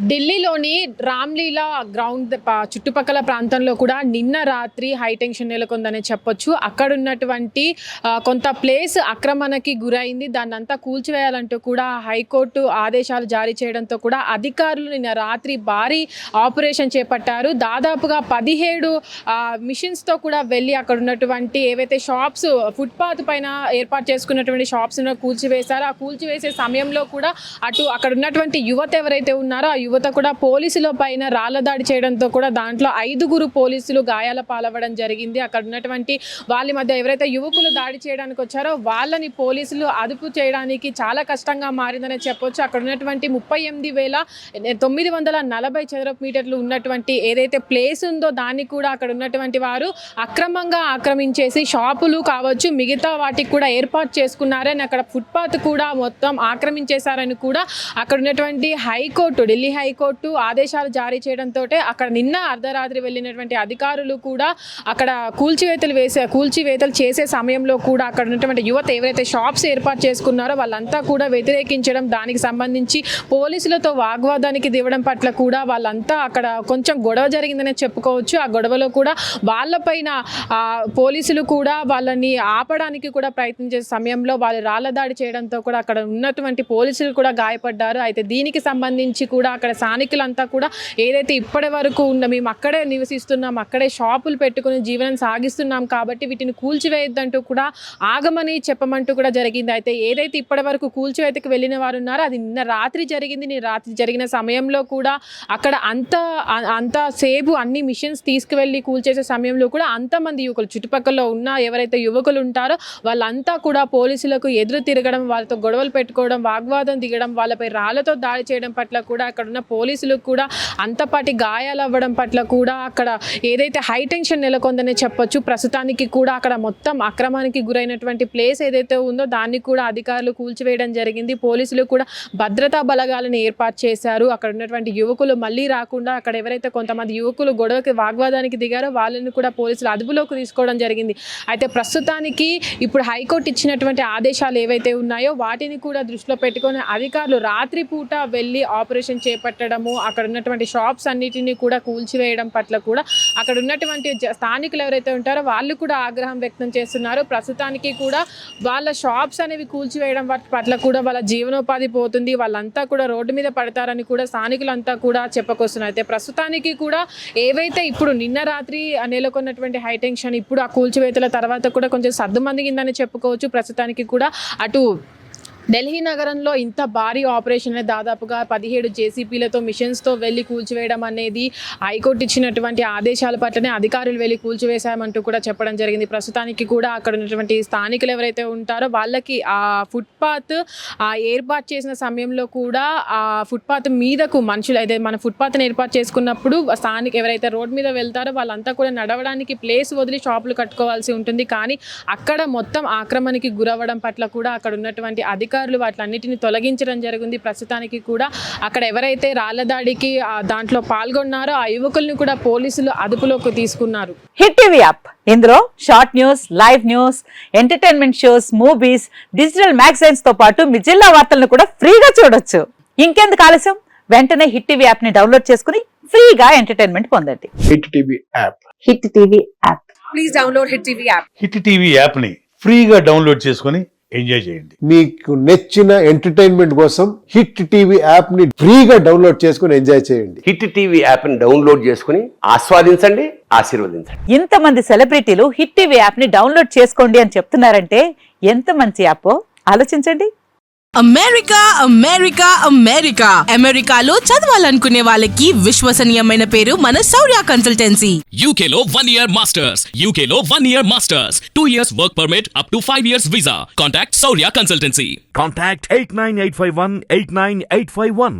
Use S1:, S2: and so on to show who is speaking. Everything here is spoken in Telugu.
S1: ఢిల్లీలోని రామ్లీలా గ్రౌండ్ చుట్టుపక్కల ప్రాంతంలో కూడా నిన్న రాత్రి హైటెన్షన్ నెలకొందనే చెప్పొచ్చు. అక్కడ ఉన్నటువంటి కొంత ప్లేస్ ఆక్రమణకి గురైంది. దాన్ని అంతా కూల్చివేయాలంటూ కూడా హైకోర్టు ఆదేశాలు జారీ చేయడంతో కూడా అధికారులు నిన్న రాత్రి భారీ ఆపరేషన్ చేపట్టారు. దాదాపుగా 17 మిషన్స్తో కూడా వెళ్ళి అక్కడ ఉన్నటువంటి ఏవైతే షాప్స్ ఫుట్పాత్ పైన ఏర్పాటు చేసుకున్నటువంటి షాప్స్ కూల్చివేశారు. ఆ కూల్చివేసే సమయంలో కూడా అక్కడ ఉన్నటువంటి యువత ఎవరైతే ఉన్నారో ఆ యువత కూడా పోలీసుల పైన రాళ్ల దాడి చేయడంతో కూడా దాంట్లో 5 పోలీసులు గాయాల పాలవ్వడం జరిగింది. అక్కడ ఉన్నటువంటి వాళ్ళ మధ్య ఎవరైతే యువకులు దాడి చేయడానికి వచ్చారో వాళ్ళని పోలీసులు అదుపు చేయడానికి చాలా కష్టంగా మారిందని చెప్పొచ్చు. అక్కడ ఉన్నటువంటి 38,940 చదరపు మీటర్లు ఉన్నటువంటి ఏదైతే ప్లేస్ ఉందో దాన్ని కూడా అక్కడ ఉన్నటువంటి వారు అక్రమంగా ఆక్రమించేసి షాపులు కావచ్చు మిగతా వాటికి కూడా ఏర్పాటు చేసుకున్నారని అక్కడ ఫుట్పాత్ కూడా మొత్తం ఆక్రమించేశారని కూడా అక్కడ ఉన్నటువంటి ఢిల్లీ హైకోర్టు ఆదేశాలు జారీ చేయడంతో అక్కడ నిన్న అర్ధరాత్రి వెళ్ళినటువంటి అధికారులు కూడా అక్కడ కూల్చివేతలు చేసే సమయంలో కూడా అక్కడ ఉన్నటువంటి యువత ఎవరైతే షాప్స్ ఏర్పాటు చేసుకున్నారో వాళ్ళంతా కూడా వ్యతిరేకించడం, దానికి సంబంధించి పోలీసులతో వాగ్వాదానికి దిగడం పట్ల కూడా వాళ్ళంతా అక్కడ కొంచెం గొడవ జరిగిందనే చెప్పుకోవచ్చు. ఆ గొడవలో కూడా వాళ్ళపైన పోలీసులు కూడా వాళ్ళని ఆపడానికి కూడా ప్రయత్నించే సమయంలో వాళ్ళు రాళ్ల దాడి చేయడంతో కూడా అక్కడ ఉన్నటువంటి పోలీసులు కూడా గాయపడ్డారు. అయితే దీనికి సంబంధించి కూడా అక్కడ స్థానికులంతా కూడా ఏదైతే ఇప్పటి వరకు మేము అక్కడే నివసిస్తున్నాం, అక్కడే షాపులు పెట్టుకుని జీవనం సాగిస్తున్నాం కాబట్టి వీటిని కూల్చివేయొద్దంటూ కూడా ఆగమని చెప్పమంటూ కూడా జరిగింది. అయితే ఏదైతే ఇప్పటి వరకు కూల్చివేతకు వెళ్ళిన వారు ఉన్నారో అది నిన్న రాత్రి జరిగింది. నిన్న రాత్రి జరిగిన సమయంలో కూడా అక్కడ అంత సేపు అన్ని మిషన్స్ తీసుకువెళ్ళి కూల్చేసే సమయంలో కూడా అంతమంది యువకులు చుట్టుపక్కల ఉన్న ఎవరైతే యువకులు ఉంటారో వాళ్ళంతా కూడా పోలీసులకు ఎదురు తిరగడం, వాళ్ళతో గొడవలు పెట్టుకోవడం, వాగ్వాదం దిగడం, వాళ్ళపై రాళ్లతో దాడి చేయడం పట్ల కూడా అక్కడ ఉన్న పోలీసులకు కూడా అంతపాటి గాయాలు అవ్వడం పట్ల కూడా అక్కడ ఏదైతే హైటెన్షన్ నెలకొందనే చెప్పొచ్చు. ప్రస్తుతానికి కూడా అక్కడ మొత్తం అక్రమానికి గురైనటువంటి ప్లేస్ ఏదైతే ఉందో దాన్ని కూడా అధికారులు కూల్చివేయడం జరిగింది. పోలీసులు కూడా భద్రతా బలగాలను ఏర్పాటు చేశారు. అక్కడ ఉన్నటువంటి యువకులు మళ్ళీ రాకుండా అక్కడ ఎవరైతే కొంతమంది యువకులు గొడవకి వాగ్వాదానికి దిగారో వాళ్ళని కూడా పోలీసులు అదుపులోకి తీసుకోవడం జరిగింది. అయితే ప్రస్తుతానికి ఇప్పుడు హైకోర్టు ఇచ్చినటువంటి ఆదేశాలు ఏవైతే ఉన్నాయో వాటిని కూడా దృష్టిలో పెట్టుకొని అధికారులు రాత్రి పూట వెళ్ళి ఆపరేషన్ చేపట్టడము, అక్కడ ఉన్నటువంటి షాప్స్ అన్నిటినీ కూడా కూల్చివేయడం పట్ల కూడా అక్కడ ఉన్నటువంటి స్థానికులు ఎవరైతే ఉంటారో వాళ్ళు కూడా ఆగ్రహం వ్యక్తం చేస్తున్నారు. ప్రస్తుతానికి కూడా వాళ్ళ షాప్స్ అనేవి కూల్చివేయడం పట్ల కూడా వాళ్ళ జీవనోపాధి పోతుంది, వాళ్ళంతా కూడా రోడ్డు మీద పడతారని కూడా స్థానికులంతా కూడా చెప్పుకొస్తున్నారు. అయితే ప్రస్తుతానికి కూడా ఏవైతే ఇప్పుడు నిన్న రాత్రి నెలకొన్నటువంటి హైటెన్షన్ ఇప్పుడు ఆ కూల్చివేతల తర్వాత కూడా కొంచెం సద్దుమందిగిందని చెప్పుకోవచ్చు. ప్రస్తుతానికి కూడా అటు ఢిల్లీ నగరంలో ఇంత భారీ ఆపరేషన్ దాదాపుగా 17 జేసీపీలతో మిషన్స్తో వెళ్ళి కూల్చివేయడం అనేది హైకోర్టు ఇచ్చినటువంటి ఆదేశాల పట్లనే అధికారులు వెళ్ళి కూల్చివేశామంటూ కూడా చెప్పడం జరిగింది. ప్రస్తుతానికి కూడా అక్కడ ఉన్నటువంటి స్థానికులు ఎవరైతే ఉంటారో వాళ్ళకి ఆ ఫుట్పాత్ ఏర్పాటు చేసిన సమయంలో కూడా ఆ ఫుట్పాత్ మీదకు మనుషులు అయితే మన ఫుట్పాత్ని ఏర్పాటు చేసుకున్నప్పుడు స్థానిక ఎవరైతే రోడ్ మీద వెళ్తారో వాళ్ళంతా కూడా నడవడానికి ప్లేస్ వదిలి షాపులు కట్టుకోవాల్సి ఉంటుంది. కానీ అక్కడ మొత్తం ఆక్రమణకి గురవ్వడం పట్ల కూడా అక్కడ ఉన్నటువంటి అధికారులు వాటిలన్నిటిని తొలగించడం జరిగింది. ప్రస్తుతానికి కూడా అక్కడ ఎవరైతే రాళ్ల దాడికి దాంట్లో పాల్గొన్నారో ఆ యువకుల్ని కూడా పోలీసులు అదుపులోకి తీసుకున్నారు.
S2: హిట్ టీవీ యాప్ ఇందులో short news, live news, entertainment shows, movies, digital magazines తో పాటు మీ జిల్లా వార్తలను కూడా ఫ్రీగా చూడొచ్చు. ఇంకెందుకు ఆలస్యం, వెంటనే హిట్ టీవీ యాప్ ని డౌన్లోడ్ చేసుకుని ఫ్రీగా ఎంటర్టైన్మెంట్ పొందండి.
S3: Hit TV app.
S2: Hit TV app.
S4: Please download hit TV app.
S5: Hit TV app ని ఫ్రీగా డౌన్లోడ్ చేసుకుని ఎంజాయ్ చేయండి.
S3: మీకు నచ్చిన ఎంటర్టైన్మెంట్ కోసం హిట్ టీవీ యాప్ ని ఫ్రీగా డౌన్లోడ్ చేసుకుని ఎంజాయ్ చేయండి.
S6: హిట్ టీవీ యాప్ ని డౌన్లోడ్ చేసుకుని ఆస్వాదించండి, ఆశీర్వదించండి.
S2: ఇంతమంది సెలబ్రిటీలు హిట్ టీవీ యాప్ ని డౌన్లోడ్ చేసుకోండి అని చెప్తున్నారంటే ఎంత మంచి యాప్ ఆలోచించండి.
S7: అమెరికాలో చదవాలనుకునే వాళ్ళకి విశ్వసనీయమైన పేరు మన శౌర్య కన్సల్టెన్సీ.
S8: UK లో 1 year masters, 2 years work permit up to 5 years visa. Contact Saurya Consultancy.
S9: Contact 89851 89851.